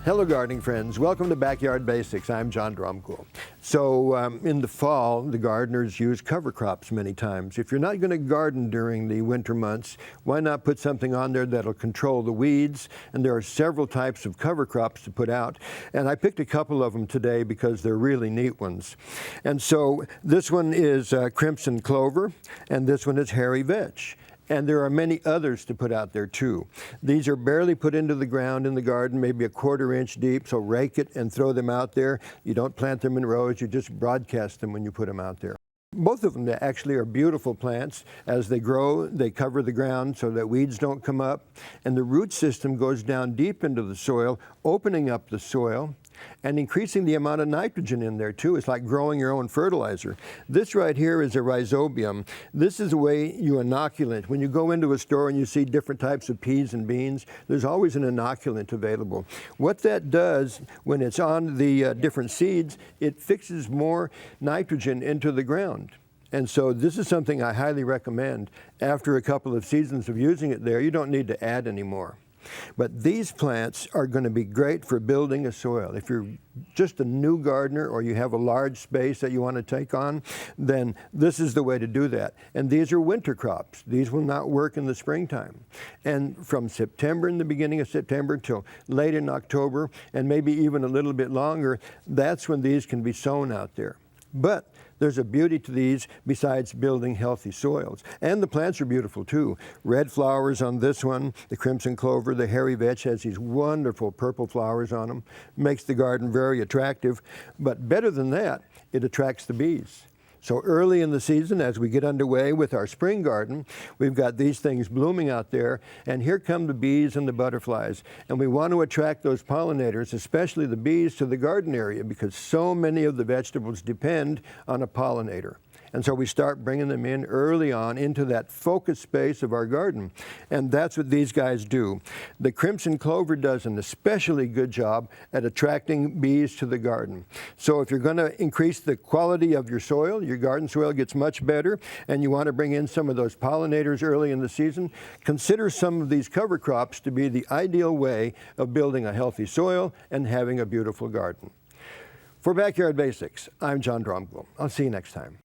Hello gardening friends, welcome to Backyard Basics. I'm John Dromgoole. So in the fall, the gardeners use cover crops many times. If you're not going to garden during the winter months, why not put something on there that'll control the weeds? And there are several types of cover crops to put out. And I picked a couple of them today because they're really neat ones. And so this one is crimson clover, and this one is hairy vetch. And there are many others to put out there too. These are barely put into the ground in the garden, maybe a 1/4 inch deep, so rake it and throw them out there. You don't plant them in rows, you just broadcast them when you put them out there. Both of them actually are beautiful plants. As they grow, they cover the ground so that weeds don't come up, and the root system goes down deep into the soil, opening up the soil and increasing the amount of nitrogen in there too. It's like growing your own fertilizer. This right here is a rhizobium. This is the way you inoculate. When you go into a store and you see different types of peas and beans, there's always an inoculant available. What that does when it's on the different seeds, it fixes more nitrogen into the ground. And so this is something I highly recommend. After a couple of seasons of using it there, you don't need to add any more. But these plants are going to be great for building a soil. If you're just a new gardener or you have a large space that you want to take on, then this is the way to do that. And these are winter crops. These will not work in the springtime. And from September, in the beginning of September till late in October, and maybe even a little bit longer, that's when these can be sown out there. But there's a beauty to these besides building healthy soils. And the plants are beautiful too. Red flowers on this one, the crimson clover, the hairy vetch has these wonderful purple flowers on them. Makes the garden very attractive. But better than that, it attracts the bees. So early in the season, as we get underway with our spring garden, we've got these things blooming out there, and here come the bees and the butterflies. And we want to attract those pollinators, especially the bees, to the garden area because so many of the vegetables depend on a pollinator. And so we start bringing them in early on into that focus space of our garden. And that's what these guys do. The crimson clover does an especially good job at attracting bees to the garden. So if you're going to increase the quality of your soil, your garden soil gets much better, and you want to bring in some of those pollinators early in the season, consider some of these cover crops to be the ideal way of building a healthy soil and having a beautiful garden. For Backyard Basics, I'm John Dromgoole. I'll see you next time.